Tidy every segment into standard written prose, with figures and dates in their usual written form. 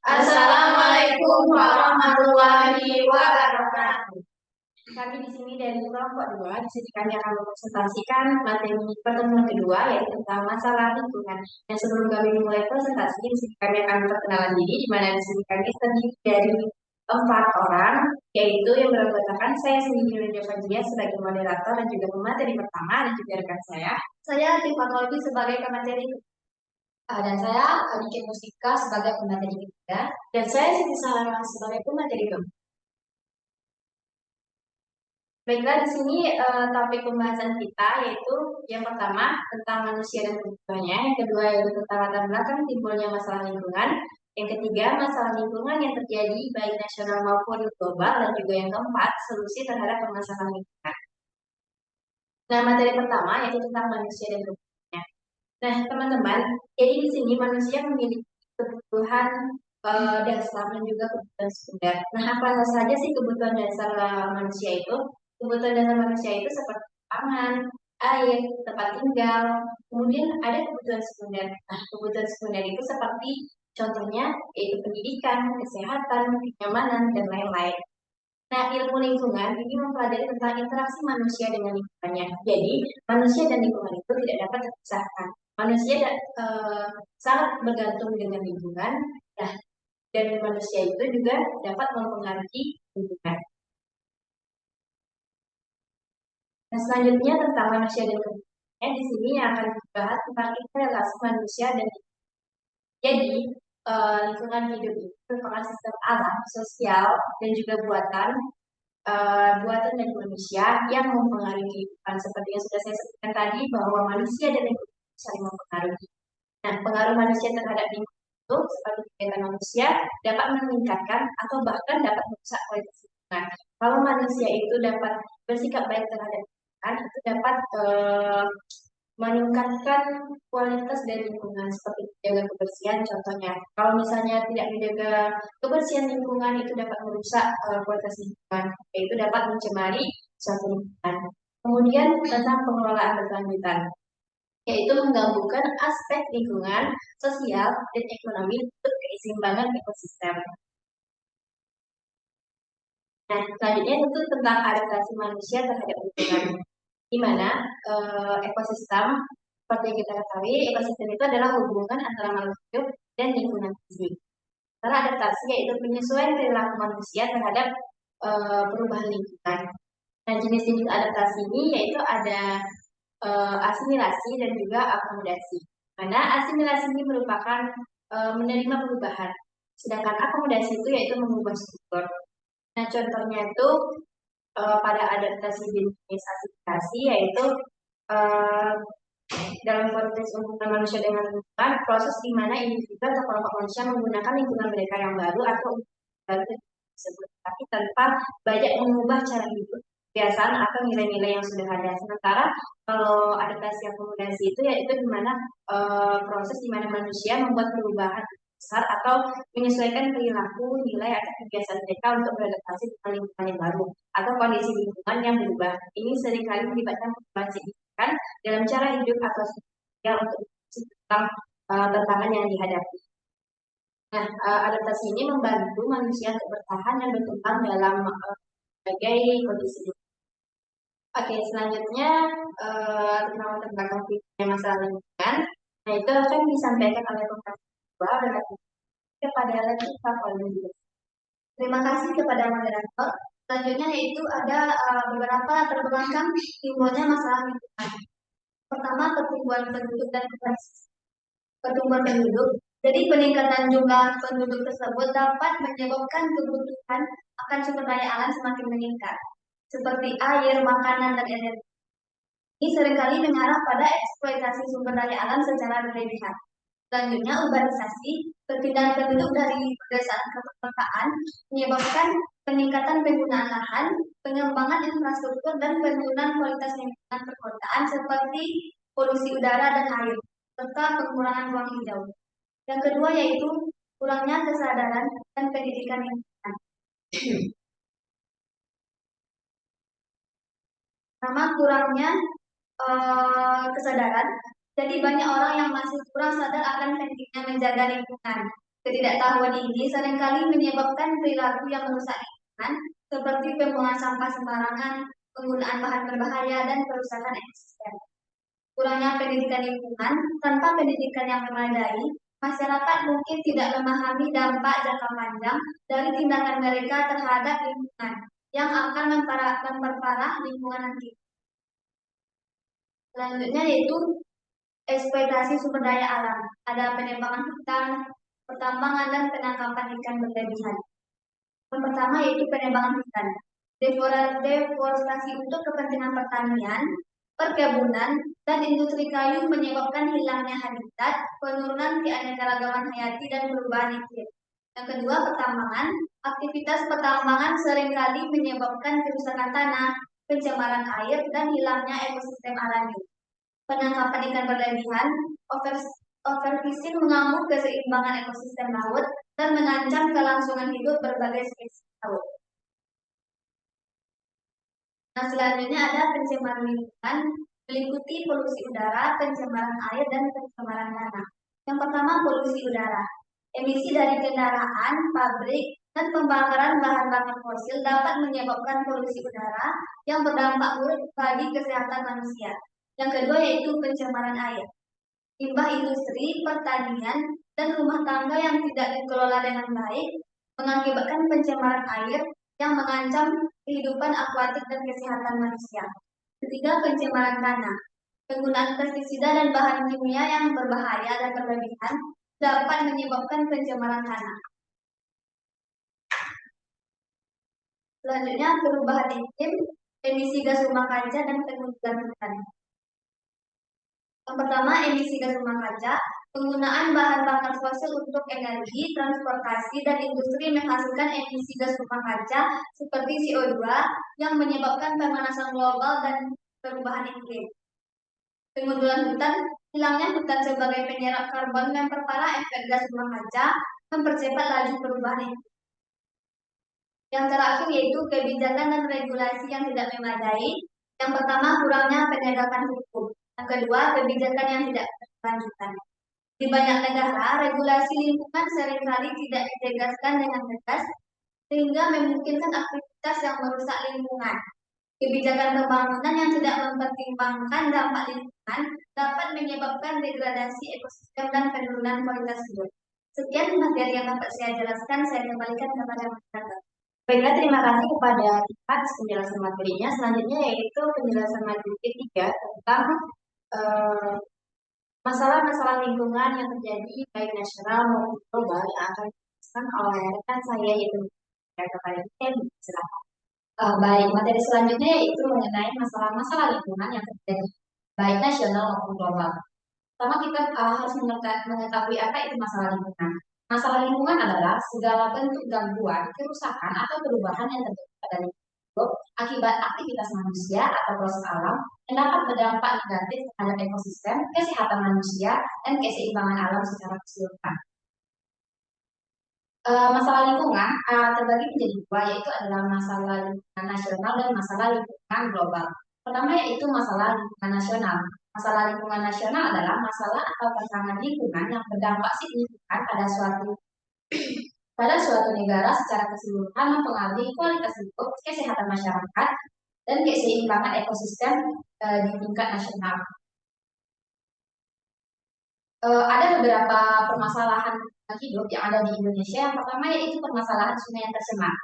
Assalamualaikum warahmatullahi wabarakatuh. Kami di sini dari kelompok 2, di sini kami akan mempresentasikan materi pertemuan kedua, yaitu tentang masalah lingkungan. Dan sebelum kami memulai presentasi, di sini kami akan perkenalan diri, di mana di sini kami terdiri dari 4 orang, yaitu yang beranggotakan saya sendiri Nuria Fajriah sebagai moderator dan juga pemateri pertama, dan juga rekan saya. Saya Tifa Kolbi sebagai pemateri dan saya Adike Mustika sebagai pemateri ketiga, dan saya Siti Sarah sebagai pemateri keempat. Baiklah, di sini topik pembahasan kita yaitu yang pertama tentang manusia dan kebutuhannya, yang kedua yaitu tentang latar belakang timbulnya masalah lingkungan, yang ketiga masalah lingkungan yang terjadi baik nasional maupun global, dan juga yang keempat solusi terhadap permasalahan lingkungan. Nah, materi pertama yaitu tentang manusia dan kebutuhannya. Nah, teman-teman, jadi di sini manusia memiliki kebutuhan dasar dan juga kebutuhan sekunder. Nah, apa saja sih kebutuhan dasar manusia itu? Kebutuhan dasar manusia itu seperti pangan, air, tempat tinggal. Kemudian ada kebutuhan sekunder. Nah, kebutuhan sekunder itu seperti contohnya yaitu pendidikan, kesehatan, kenyamanan, dan lain-lain. Nah, ilmu lingkungan ini mempelajari tentang interaksi manusia dengan lingkungannya. Jadi, manusia dan lingkungan itu tidak dapat terpisahkan. Manusia sangat bergantung dengan lingkungan, nah, dan manusia itu juga dapat mempengaruhi lingkungan. Nah, selanjutnya tentang manusia dan kebutuhannya, di sini yang akan dibahas tentang relasi manusia dan lingkungan. Jadi, lingkungan hidup itu merupakan sistem alam, sosial, dan juga buatan dari manusia yang mempengaruhi kehidupan. Seperti yang sudah saya sebutkan tadi, bahwa manusia dan lingkungan saling mempengaruhi. Nah, pengaruh manusia terhadap lingkungan itu seperti kegiatan manusia dapat meningkatkan atau bahkan dapat merusak kualitas lingkungan. Kalau manusia itu dapat bersikap baik terhadap lingkungan, itu dapat meningkatkan kualitas dari lingkungan seperti menjaga kebersihan contohnya. Kalau misalnya tidak menjaga kebersihan lingkungan itu dapat merusak kualitas lingkungan, yaitu dapat mencemari suatu lingkungan. Kemudian tentang pengelolaan berkelanjutan, yaitu menggabungkan aspek lingkungan, sosial, dan ekonomi untuk keseimbangan ekosistem. Nah, selanjutnya itu tentang adaptasi manusia terhadap lingkungan, di mana ekosistem, seperti yang kita ketahui, ekosistem itu adalah hubungan antara makhluk hidup dan lingkungan fisik. Karena adaptasi yaitu penyesuaian perilaku manusia terhadap perubahan lingkungan. Nah, jenis-jenis adaptasi ini yaitu ada asimilasi dan juga akomodasi. Mana asimilasi ini merupakan menerima perubahan, sedangkan akomodasi itu yaitu mengubah struktur. Nah, contohnya itu pada adaptasi jenis asimilasi yaitu uh, dalam konteks hubungan manusia dengan lingkungan, proses di mana individu atau kelompok manusia menggunakan lingkungan mereka yang baru atau baru tersebut, tapi tanpa banyak mengubah cara hidup, kebiasaan atau nilai-nilai yang sudah ada. Sementara kalau adaptasi akomodasi itu yaitu di mana proses di mana manusia membuat perubahan besar atau menyesuaikan perilaku, nilai atau kebiasaan mereka untuk beradaptasi dengan lingkungan yang baru atau kondisi lingkungan yang berubah. Ini seringkali melibatkan perubahan signifikan dalam cara hidup atau ya untuk tentang tantangan yang dihadapi. Nah, adaptasi ini membantu manusia untuk bertahan dan berkembang dalam berbagai kondisi. Oke, selanjutnya tentang latar belakang masalah lingkungan. Nah, itu akan disampaikan oleh Profesor Iqbal dan kepada Latifah Kolbi. Terima kasih kepada moderator. Selanjutnya yaitu ada beberapa latar belakang timbulnya masalah lingkungan. Pertama, pertumbuhan penduduk dan pertumbuhan penduduk. Jadi peningkatan jumlah penduduk tersebut dapat menyebabkan kebutuhan akan sumber daya alam semakin meningkat, seperti air, makanan, dan energi. Ini seringkali mengarah pada eksploitasi sumber daya alam secara berlebihan. Selanjutnya, urbanisasi, perpindahan penduduk dari pedesaan ke perkotaan menyebabkan peningkatan penggunaan lahan, pengembangan infrastruktur, dan penurunan kualitas lingkungan perkotaan seperti polusi udara dan air, serta pengurangan ruang hijau. Yang kedua yaitu kurangnya kesadaran dan pendidikan lingkungan. Pertama, kurangnya kesadaran. Jadi banyak orang yang masih kurang sadar akan pentingnya menjaga lingkungan. Ketidaktahuan ini seringkali menyebabkan perilaku yang merusak lingkungan, seperti pembuangan sampah sembarangan, penggunaan bahan berbahaya, dan kerusakan ekosistem. Kurangnya pendidikan lingkungan, tanpa pendidikan yang memadai, masyarakat mungkin tidak memahami dampak jangka panjang dari tindakan mereka terhadap lingkungan yang akan memperparah lingkungan nanti. Selanjutnya yaitu eksploitasi sumber daya alam. Ada penebangan hutan, pertambangan, dan penangkapan ikan berlebihan. Yang pertama yaitu penebangan hutan. Deforestasi untuk kepentingan pertanian, perkebunan, dan industri kayu menyebabkan hilangnya habitat, penurunan keanekaragaman hayati, dan perubahan iklim. Yang kedua, pertambangan. Aktivitas pertambangan seringkali menyebabkan kerusakan tanah, pencemaran air, dan hilangnya ekosistem alami. Penangkapan ikan berlebihan, overfishing mengganggu keseimbangan ekosistem laut, dan mengancam kelangsungan hidup berbagai spesies laut. Nah, selanjutnya ada pencemaran lingkungan, meliputi polusi udara, pencemaran air, dan pencemaran tanah. Yang pertama, polusi udara. Emisi dari kendaraan, pabrik, dan pembakaran bahan bakar fosil dapat menyebabkan polusi udara yang berdampak buruk bagi kesehatan manusia. Yang kedua yaitu pencemaran air. Limbah industri, pertanian, dan rumah tangga yang tidak dikelola dengan baik mengakibatkan pencemaran air yang mengancam kehidupan akuatik dan kesehatan manusia. Ketiga, pencemaran tanah. Penggunaan pestisida dan bahan kimia yang berbahaya dan berlebihan dapat menyebabkan pencemaran tanah. Selanjutnya, perubahan iklim, emisi gas rumah kaca, dan penggunaan hutan. Yang pertama, emisi gas rumah kaca. Penggunaan bahan bakar fosil untuk energi, transportasi, dan industri menghasilkan emisi gas rumah kaca seperti CO2 yang menyebabkan pemanasan global dan perubahan iklim. Pengundulan hutan, hilangnya hutan sebagai penyerap karbon memperparah efek gas rumah kaca, mempercepat laju perubahan iklim. Yang terakhir yaitu kebijakan dan regulasi yang tidak memadai. Yang pertama, kurangnya penegakan hukum. Yang kedua, kebijakan yang tidak berkelanjutan. Di banyak negara, regulasi lingkungan seringkali tidak ditegaskan dengan tegas, sehingga memungkinkan aktivitas yang merusak lingkungan. Kebijakan pembangunan yang tidak mempertimbangkan dampak lingkungan dapat menyebabkan degradasi ekosistem dan penurunan kualitas hidup. Sekian materi yang dapat saya jelaskan, saya kembalikan kepada masyarakat. Baiklah, terima kasih kepada Ipat penjelasan materinya. Selanjutnya yaitu penjelasan materi ketiga tentang masalah-masalah lingkungan yang terjadi baik nasional maupun global yang akan dijelaskan oleh rekan saya yaitu kepada kita. Silakan. Baik, materi selanjutnya yaitu mengenai masalah-masalah lingkungan yang terjadi baik nasional maupun global. Pertama kita harus mengetahui apa itu masalah lingkungan. Masalah lingkungan adalah segala bentuk gangguan, kerusakan, atau perubahan yang terjadi pada lingkungan akibat aktivitas manusia atau proses alam yang dapat berdampak negatif terhadap ekosistem, kesehatan manusia, dan keseimbangan alam secara keseluruhan. Masalah lingkungan terbagi menjadi dua, yaitu adalah masalah lingkungan nasional dan masalah lingkungan global. Pertama yaitu masalah lingkungan nasional. Masalah lingkungan nasional adalah masalah atau tantangan lingkungan yang berdampak signifikan pada suatu negara secara keseluruhan, mempengaruhi kualitas hidup, kesehatan masyarakat, dan keseimbangan ekosistem di tingkat nasional. Ada beberapa permasalahan hidup yang ada di Indonesia. Yang pertama yaitu permasalahan sungai yang tercemar.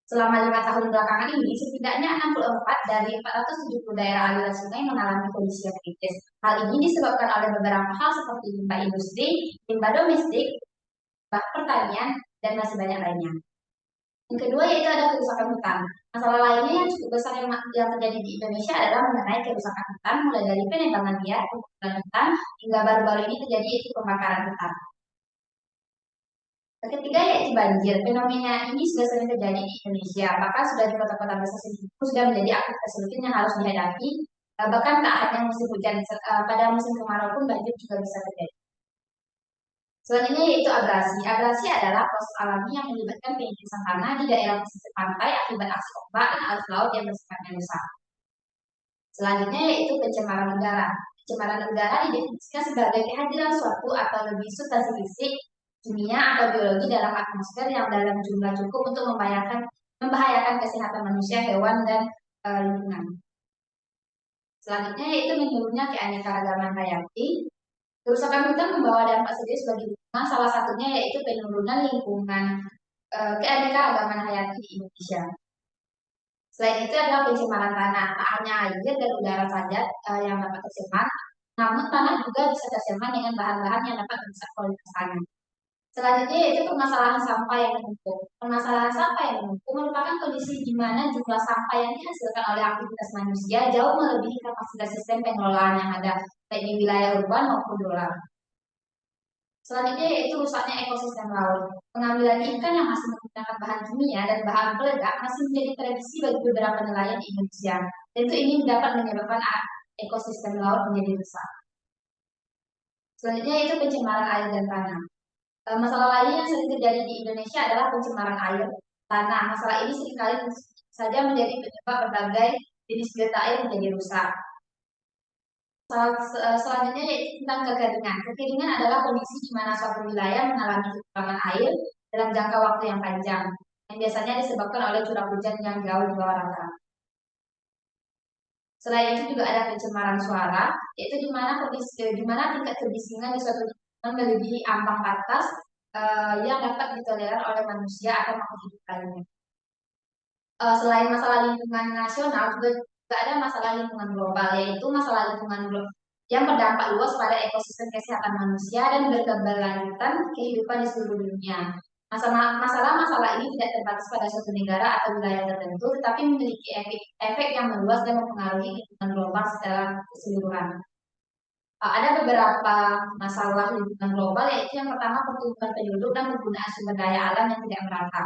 Selama 5 tahun belakangan ini, setidaknya 64 dari 470 daerah aliran sungai mengalami kondisi yang kritis. Hal ini disebabkan oleh beberapa hal seperti limbah industri, limbah domestik, limbah pertanian, dan masih banyak lainnya. Yang kedua yaitu ada kerusakan hutan. Masalah lainnya yang cukup besar yang terjadi di Indonesia adalah mengenai kerusakan hutan, mulai dari penebangan liar, pemukiman hutan, hingga baru-baru ini terjadi yaitu pembakaran hutan. Ketiga yaitu banjir. Fenomena ini sudah sering terjadi di Indonesia, bahkan sudah di kota-kota besar sudah menjadi aktivitas rutin yang harus dihadapi. Bahkan tak hanya musim hujan, pada musim kemarau pun banjir juga bisa terjadi. Selanjutnya yaitu abrasi. Abrasi adalah proses alami yang menyebabkan penyekisan tanah di daerah pesisir pantai akibat aksi ombak dan arus laut yang bersifatnya rusak. Selanjutnya yaitu pencemaran udara. Pencemaran udara didefinisikan sebagai kehadiran suatu atau lebih substansi fisik, kimia atau biologi dalam atmosfer yang dalam jumlah cukup untuk membahayakan kesehatan manusia, hewan, dan lingkungan. Selanjutnya yaitu menurunnya keanekaragaman hayati. Kerusakan hutan membawa dampak serius bagi lingkungan, salah satunya yaitu penurunan lingkungan keanekaragaman hayati di Indonesia. Selain itu adalah pencemaran tanah, tak hanya air dan udara saja yang dapat tercemar, namun tanah juga bisa tercemar dengan bahan-bahan yang dapat merusak kualitas tanah. Selanjutnya yaitu permasalahan sampah yang menumpuk. Permasalahan sampah yang menumpuk merupakan kondisi di mana jumlah sampah yang dihasilkan oleh aktivitas manusia jauh melebihi kapasitas sistem pengelolaan yang ada, baik di wilayah urban maupun rural. Selanjutnya yaitu rusaknya ekosistem laut. Pengambilan ikan yang masih menggunakan bahan kimia dan bahan peledak masih menjadi tradisi bagi beberapa nelayan di Indonesia. Tentu ini dapat menyebabkan ekosistem laut menjadi rusak. Selanjutnya yaitu pencemaran air dan tanah. Masalah lain yang sering terjadi di Indonesia adalah pencemaran air, tanah. Masalah ini seringkali saja menjadi penyebab berbagai jenis biota air menjadi rusak. Selanjutnya yaitu tentang kekeringan. Kekeringan adalah kondisi di mana suatu wilayah mengalami kekurangan air dalam jangka waktu yang panjang, yang biasanya disebabkan oleh curah hujan yang jauh di bawah rata. Selain itu juga ada pencemaran suara, yaitu di mana tingkat kebisingan di suatu lingkungan melebihi ambang batas yang dapat ditolerir oleh manusia atau makhluk hidup lainnya. Selain masalah lingkungan nasional, juga ada masalah lingkungan global, yaitu masalah lingkungan global yang berdampak luas pada ekosistem kesehatan manusia dan berkeberlanjutan kehidupan di seluruh dunia. Masalah-masalah ini tidak terbatas pada suatu negara atau wilayah tertentu, tetapi memiliki efek yang meluas dan mempengaruhi lingkungan global secara keseluruhan. Ada beberapa masalah lingkungan global, yaitu yang pertama pertumbuhan penduduk dan penggunaan sumber daya alam yang tidak merata.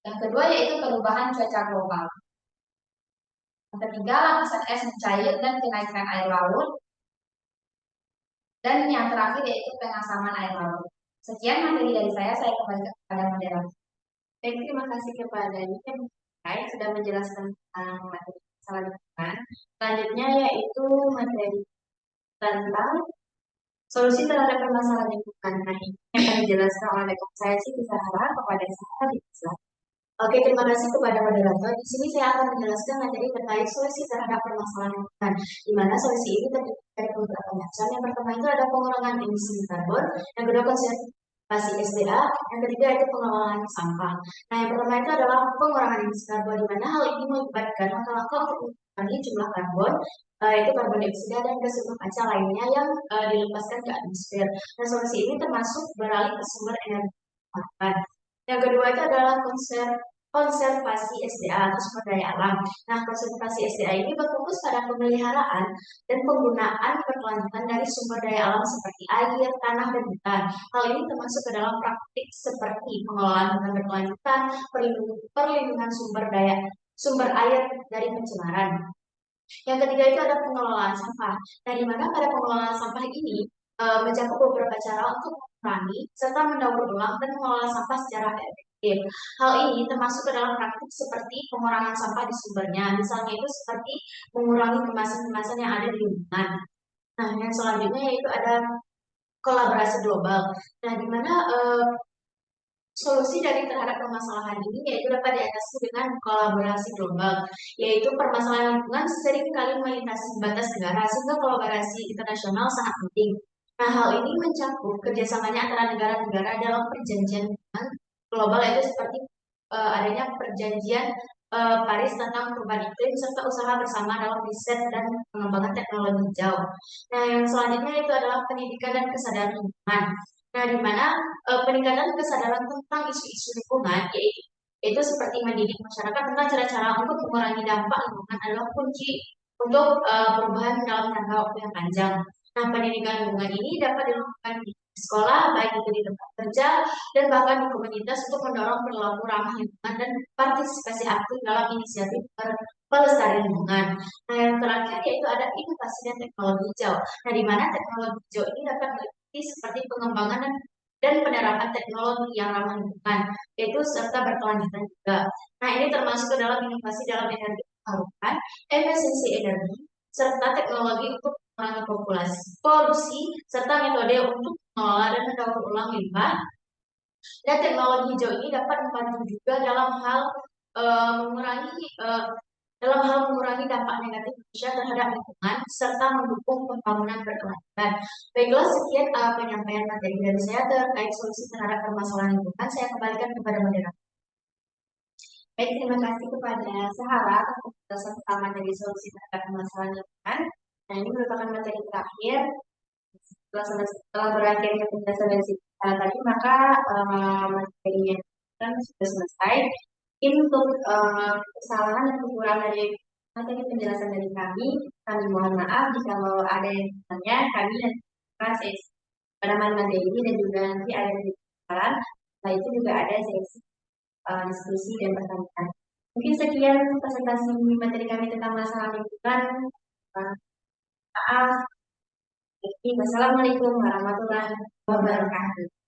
Yang kedua yaitu perubahan cuaca global. Yang ketiga lapisan es mencair dan kenaikan air laut. Dan yang terakhir yaitu pengasaman air laut. Sekian materi dari saya kembali kepada moderator. Baik, terima kasih kepada Yusuf yang sudah menjelaskan tentang materi masalah lingkungan. Selanjutnya yaitu materi tentang solusi terhadap permasalahan lingkungan. Nah, ini akan dijelaskan oleh rekan saya sih Sarah kepada saya bisa. Oke, terima kasih kepada moderator. Di sini saya akan menjelaskan materi terkait solusi terhadap permasalahan lingkungan, di mana solusi ini terdiri dari beberapa macam. Yang pertama itu ada pengurangan emisi karbon, yang kedua konservasi SDA, yang ketiga itu pengelolaan sampah. Nah, yang pertama itu adalah pengurangan emisi karbon, di mana hal ini melibatkan langkah-langkah untuk mengurangi jumlah karbon, yaitu karbon dioksida dan gas rumah kaca lainnya yang dilepaskan ke atmosfer. Nah, solusi ini termasuk beralih ke sumber energi terbarukan. Yang kedua itu adalah konservasi SDA atau sumber daya alam. Nah, konservasi SDA ini berfokus pada pemeliharaan dan penggunaan berkelanjutan dari sumber daya alam seperti air, tanah, dan hutan. Hal ini termasuk ke dalam praktik seperti pengelolaan hutan berkelanjutan, perlindungan sumber air dari pencemaran. Yang ketiga itu ada pengelolaan sampah. Nah, di mana pada pengelolaan sampah ini mencakup beberapa cara untuk mengurangi serta mendaur ulang dan mengelola sampah secara efektif. Hal ini termasuk ke dalam praktik seperti pengurangan sampah di sumbernya. Misalnya itu seperti mengurangi kemasan-kemasan yang ada di lingkungan. Nah, yang selanjutnya yaitu ada kolaborasi global. Nah, di mana solusi dari terhadap permasalahan ini yaitu dapat diatasi dengan kolaborasi global, yaitu permasalahan lingkungan seringkali melintasi batas negara sehingga kolaborasi internasional sangat penting. Nah, hal ini mencakup kerjasamanya antara negara-negara dalam perjanjian lingkungan global, yaitu seperti adanya perjanjian Paris tentang perubahan iklim serta usaha bersama dalam riset dan pengembangan teknologi hijau. Nah, yang selanjutnya itu adalah pendidikan dan kesadaran lingkungan. Nah, di mana peningkatan kesadaran tentang isu-isu lingkungan yaitu seperti mendidik masyarakat tentang cara-cara untuk mengurangi dampak lingkungan adalah kunci untuk perubahan dalam jangka waktu yang panjang. Nah, pendidikan lingkungan ini dapat dilakukan di sekolah, baik itu di tempat kerja, dan bahkan di komunitas untuk mendorong perilaku ramah lingkungan dan partisipasi aktif dalam inisiatif pelestarian lingkungan. Nah, yang terakhir yaitu ada inovasi dan teknologi hijau. Nah, di mana teknologi hijau ini dapat seperti pengembangan dan penerapan teknologi yang ramah lingkungan, yaitu serta berkelanjutan juga. Nah, ini termasuk ke dalam inovasi dalam energi terbarukan, efisiensi energi, serta teknologi untuk mengurangi populasi, polusi, serta metode untuk mengelola dan mendaur ulang limbah. Dan teknologi hijau ini dapat membantu juga eh, dalam hal mengurangi dampak negatif manusia terhadap lingkungan serta mendukung pembangunan berkelanjutan. Baiklah, sekian penyampaian materi dari saya terkait solusi terhadap permasalahan lingkungan. Saya kembalikan kepada moderator. Baik, terima kasih kepada Sahara atas penjelasan pertama dari solusi terhadap permasalahan lingkungan. Nah, ini merupakan materi terakhir. Setelah berakhirnya penjelasan dari tadi, maka materinya kan sudah selesai. Mungkin untuk kesalahan dan kekurangan dari materi penjelasan dari kami mohon maaf jika ada yang bertanya, kami nanti proses pada materi ini dan juga nanti ada di kesalahan. Setelah itu juga ada sesi diskusi dan pertanyaan. Mungkin sekian presentasi materi kami tentang masalah lingkungan. Maaf. Wassalamualaikum warahmatullahi wabarakatuh.